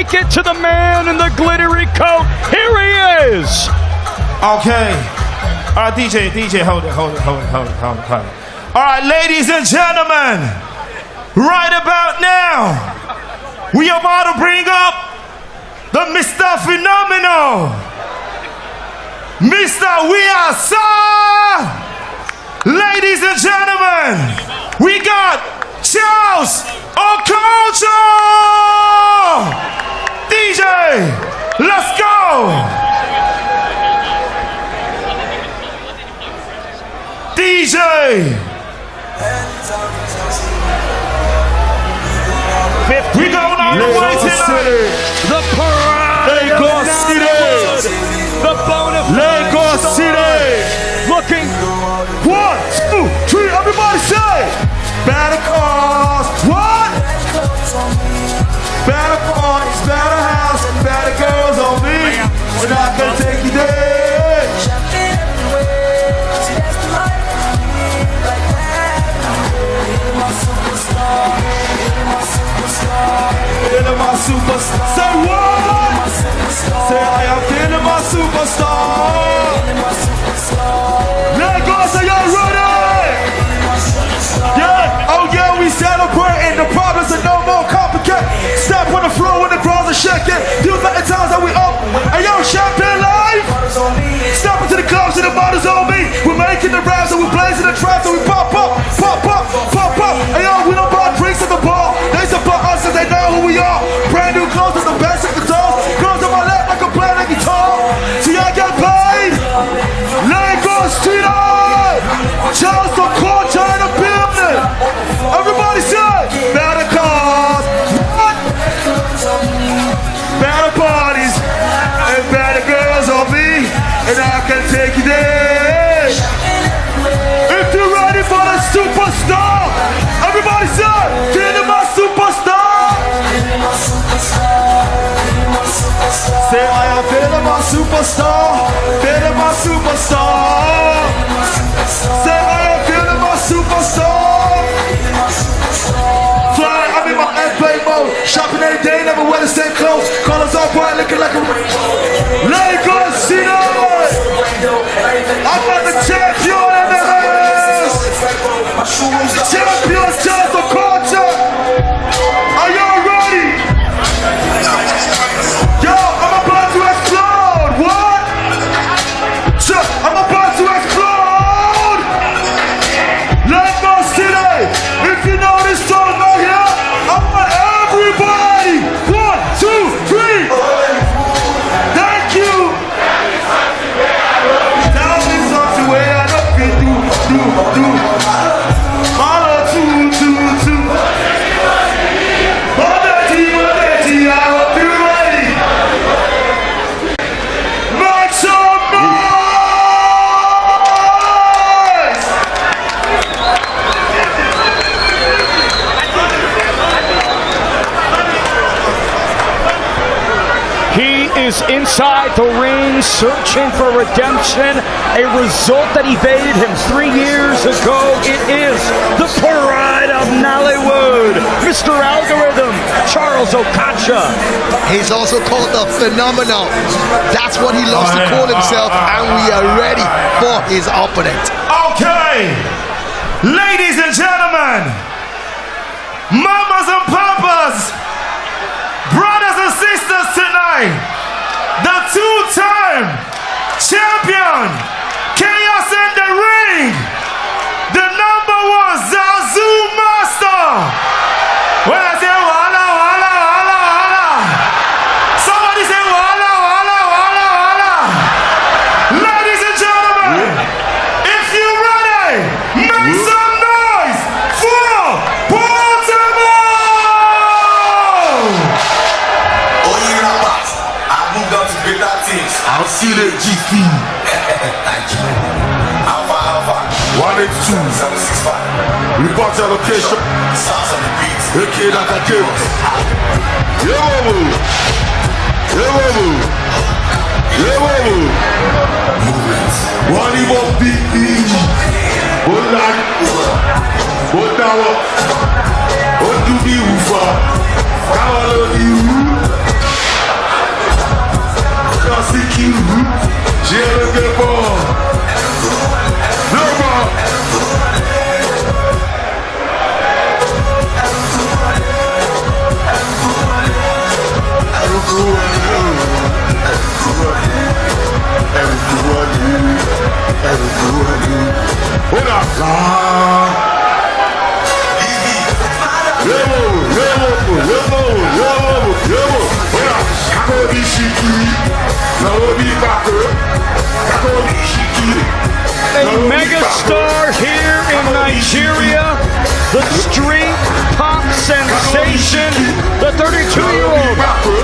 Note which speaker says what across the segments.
Speaker 1: take it to the man in the glittery coat. Here he is.
Speaker 2: Okay. DJ, hold it. All right, ladies and gentlemen, right about now, we are about to bring up the Mr. Phenomenal, Mr. We Are Sir. Ladies and gentlemen, we got Charles Okocha. DJ, let's go. DJ. We going all the way tonight.
Speaker 1: The parade.
Speaker 2: Lagos City.
Speaker 1: The bona fide
Speaker 2: Lagos City.
Speaker 1: looking.
Speaker 2: 1, 2, 3, everybody say. Better cars. What? Better parties, better house, and better girls on me. And I can take you there. Feeling my superstar. Say what? Say I am feeling my superstar. Lagos, are y'all ready? Yeah, oh yeah, we celebrating. The problems are no more complicated. Step on the floor when the crowds are shaking. Feels like the times that we up. Hey yo, champagne live. Step into the clubs and the bottles on me. We're making the raps and we're blazing the traps and we pop up. Hey yo, we don't buy drinks at the bar. They support us and they know who we are. Brand new clothes with the best of guitars. Girls on my lap like I'm playing a guitar. See I get paid. Lagos tonight. Charles Okocha in the building. Everybody say, better cars. What? Better parties and better girls on me. And I can take you there. If you're ready for the superstar, everybody say, feeling my superstar. Say I am feeling my superstar. Feeling my superstar. Say I am feeling my superstar. Fly, I'm in my airplane mode. Shopping every day, never wear the same clothes. Colors all bright, looking like a Lagos City. I'm not the champion in the house. Champion Charles Okocha. Are y'all ready? Yo, I'm about to explode. What? I'm about to explode. Lagos City. If you know this song right here, I want everybody. 1, 2, 3. Thank you. Tell me something where I don't fit do. Follow 2, 2, 2. Modeti, I hope you're ready. Make some noise!
Speaker 1: He is inside the ring searching for redemption, a result that evaded him 3 years ago. It is the pride of Nollywood, Mr. Algorithm, Charles Okocha.
Speaker 3: He's also called the Phenomenal. That's what he loves to call himself, and we are ready for his opponent.
Speaker 2: Okay, ladies and gentlemen, mamas and papas, brothers and sisters tonight, the two-time champion, Chaos in the ring, the #1 Zazu Master. When I say wala, wala, wala, wala, somebody say wala, wala, wala, wala. Ladies and gentlemen, if you're ready, make some noise for Baltimore!
Speaker 4: Oh, you rappers, I moved on to greater things.
Speaker 2: I'll see the GC.
Speaker 4: Thank you. Alpha.
Speaker 2: 182.
Speaker 4: 765.
Speaker 2: Report your location.
Speaker 4: Sounds on the beats.
Speaker 2: The kid like a kid. Yo,
Speaker 4: Movements.
Speaker 2: one Igbo BB. One light. One tower. One to be Ufa. Kawalo di
Speaker 1: a megastar here in Nigeria, the street pop sensation, the 32-year-old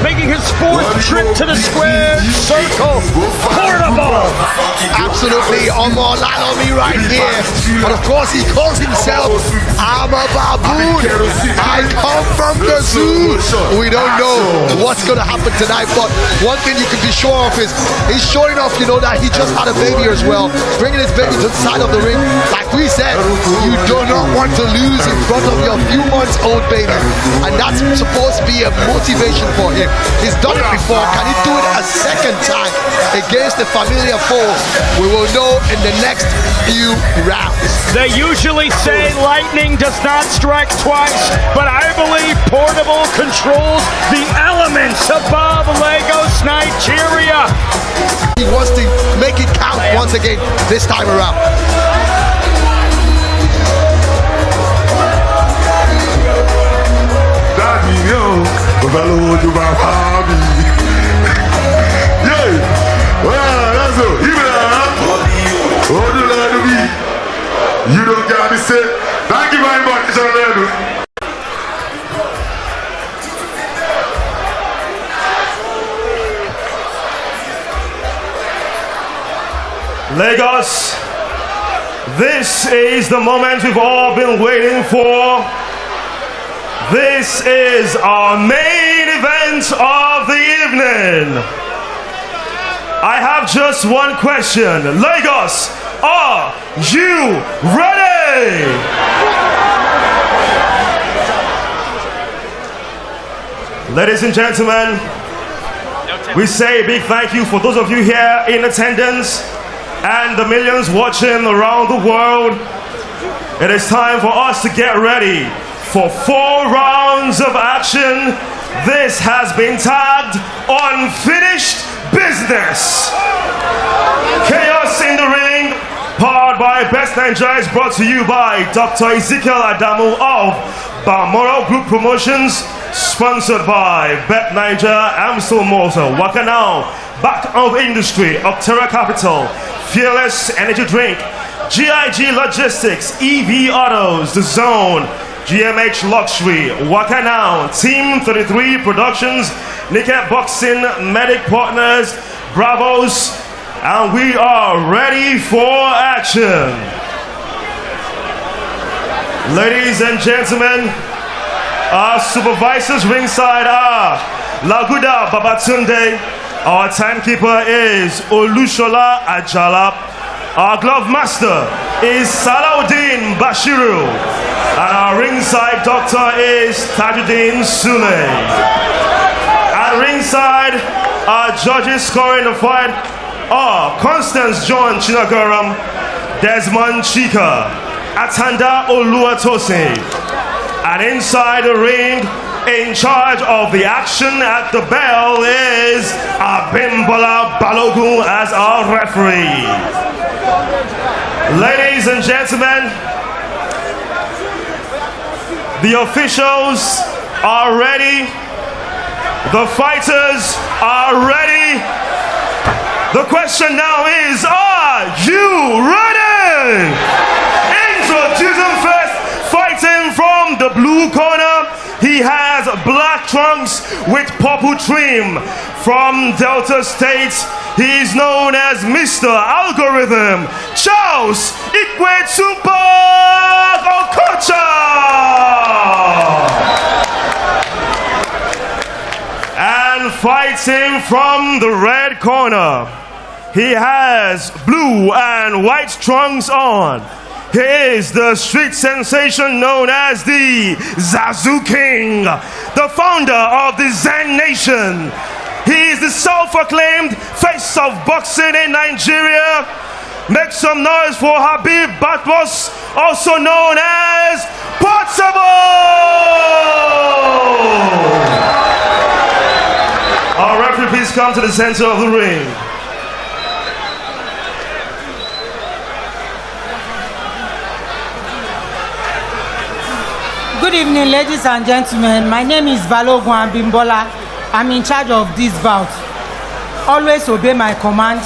Speaker 1: making his 4th trip to the square circle. Portable!
Speaker 3: Absolutely, Omar Lalomi right here. And of course, he calls himself, I'm a baboon. I come from the zoo. We don't know what's going to happen tonight, but one thing you can be sure of is he's showing off, that he just had a baby as well, bringing his baby to the side of the ring. Like we said, you do not want to lose in front of your few months old baby, and that's supposed to be a motivation for him. He's done it before. Can he do it a second time against a familiar foe? We will know in the next few rounds.
Speaker 1: They usually say lightning does not strike twice, but I believe Portable controls the elements above Lagos, Nigeria.
Speaker 3: He wants to make it count once again this time around.
Speaker 2: You don't get this set. Thank you very much,
Speaker 5: Lagos, this is the moment we've all been waiting for. This is our main event of the evening. I have just one question. Lagos, are you ready? Ladies and gentlemen, we say a big thank you for those of you here in attendance and the millions watching around the world. It is time for us to get ready for 4 rounds of action. This has been tagged Unfinished Business. Chaos in the Ring, powered by Best Nigeria, is brought to you by Dr. Ezekiel Adamu of Balmoral Group Promotions, sponsored by Bet Nigeria, Amstel Motor, Wakanao, Back of Industry, Optera Capital, Fearless Energy Drink, GIG Logistics, EV Autos, The Zone, GMH Luxury, Wakanao, Team 33 Productions, Nikkei Boxing, Medic Partners, Bravos, and we are ready for action. Ladies and gentlemen, our supervisors ringside are Laguda Babatunde, our timekeeper is Olushola Ajala, our glove master is Salaudin Bashiru, and our ringside doctor is Tajuddin Sule. At ringside, our judges scoring the fight are Constance John Chinagaram, Desmond Chika, Atanda Oluwatosin. And inside the ring, in charge of the action at the bell is Abimbola Balogun as our referee. Ladies and gentlemen, the officials are ready. The fighters are ready. The question now is, are you ready? Introducing first, fighting from the blue corner, he has black trunks with purple trim. From Delta State, he is known as Mr. Algorithm, Charles Ikwetupa Okocha. And fighting from the red corner, he has blue and white trunks on. He is the street sensation known as the Zazu King, the founder of the Zen Nation. He is the self-acclaimed face of boxing in Nigeria. Make some noise for Habib Batbos, also known as Portable! Our referee, please come to the center of the ring.
Speaker 6: Good evening, ladies and gentlemen. My name is Balogun Abimbola. I'm in charge of this bout. Always obey my command.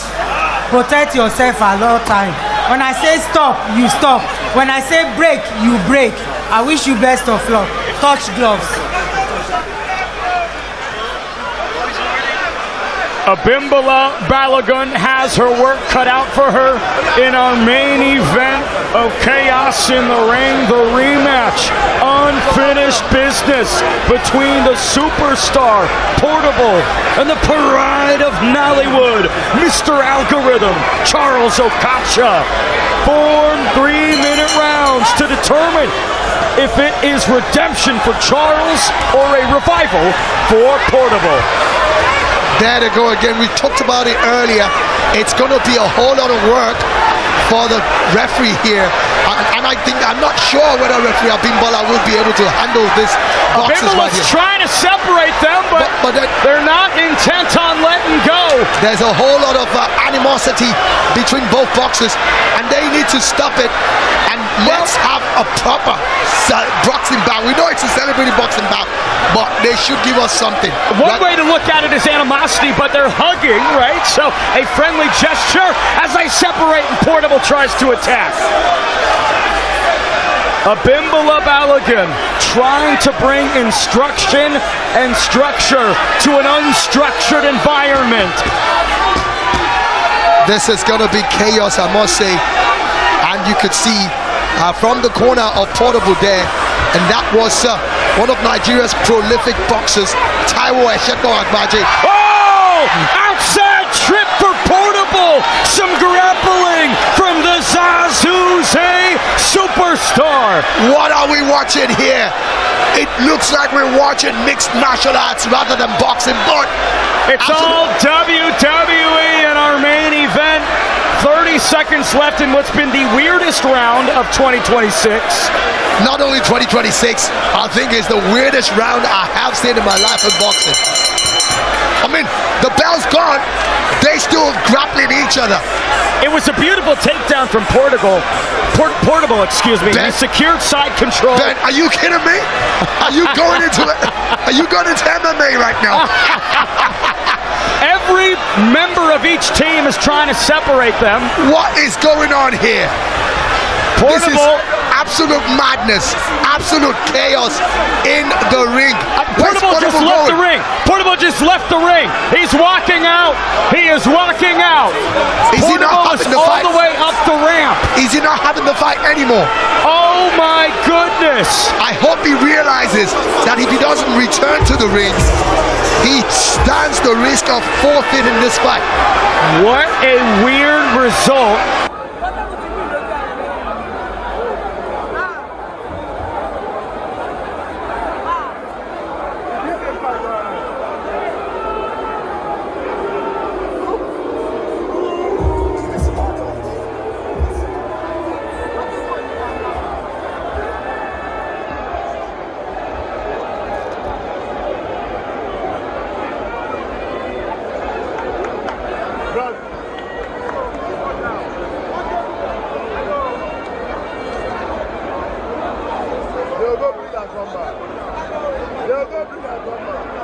Speaker 6: Protect yourself at all times. When I say stop, you stop. When I say break, you break. I wish you best of luck. Touch gloves.
Speaker 1: Abimbola Balogun has her work cut out for her in our main event of Chaos in the Ring, the rematch. Unfinished business between the superstar Portable and the pride of Nollywood, Mr. Algorithm, Charles Okocha. 4 3-minute rounds to determine if it is redemption for Charles or a revival for Portable.
Speaker 3: There they go again. We talked about it earlier. It's going to be a whole lot of work for the referee here. And I'm not sure whether referee Abimbola will be able to handle this boxes right
Speaker 1: Abimbola's
Speaker 3: here.
Speaker 1: trying to separate them, but they're not intent on letting go.
Speaker 3: There's a whole lot of animosity between both boxers, and they need to stop it. And let's have a proper boxing bout. We know it's a celebrating boxing bout, but they should give us something.
Speaker 1: One way to look at it is animosity, but they're hugging, right? So a friendly gesture as they separate and Portable tries to attack. Abimbola Balogun trying to bring instruction and structure to an unstructured environment.
Speaker 3: This is going to be chaos, I must say. And you could see from the corner of Portable there, and that was one of Nigeria's prolific boxers, Taiwo Esheko Agbaje.
Speaker 1: Oh! Outside trip for Portable! Some grappling from the Zazuze superstar!
Speaker 3: What are we watching here? It looks like we're watching mixed martial arts rather than boxing, but
Speaker 1: it's all WWE in our main event. 30 seconds left in what's been the weirdest round of 2026.
Speaker 3: Not only 2026, I think it's the weirdest round I have seen in my life in boxing. I mean, the bell's gone. They still grappling each other.
Speaker 1: It was a beautiful takedown from Portable, excuse me.
Speaker 3: Ben,
Speaker 1: he secured side control.
Speaker 3: Ben, are you kidding me? Are you going into it? Are you going into MMA right now?
Speaker 1: Every member of each team is trying to separate them.
Speaker 3: What is going on here? This is absolute madness, absolute chaos in the ring.
Speaker 1: Portable just left the ring. Portable just left the ring. He's walking out. He is walking out.
Speaker 3: Is he not having the fight?
Speaker 1: All the way up the ramp.
Speaker 3: Is he not having the fight anymore?
Speaker 1: Oh my goodness.
Speaker 3: I hope he realizes that if he doesn't return to the ring, he stands the risk of forfeiting this fight.
Speaker 1: What a weird result.
Speaker 7: They'll go bring that number.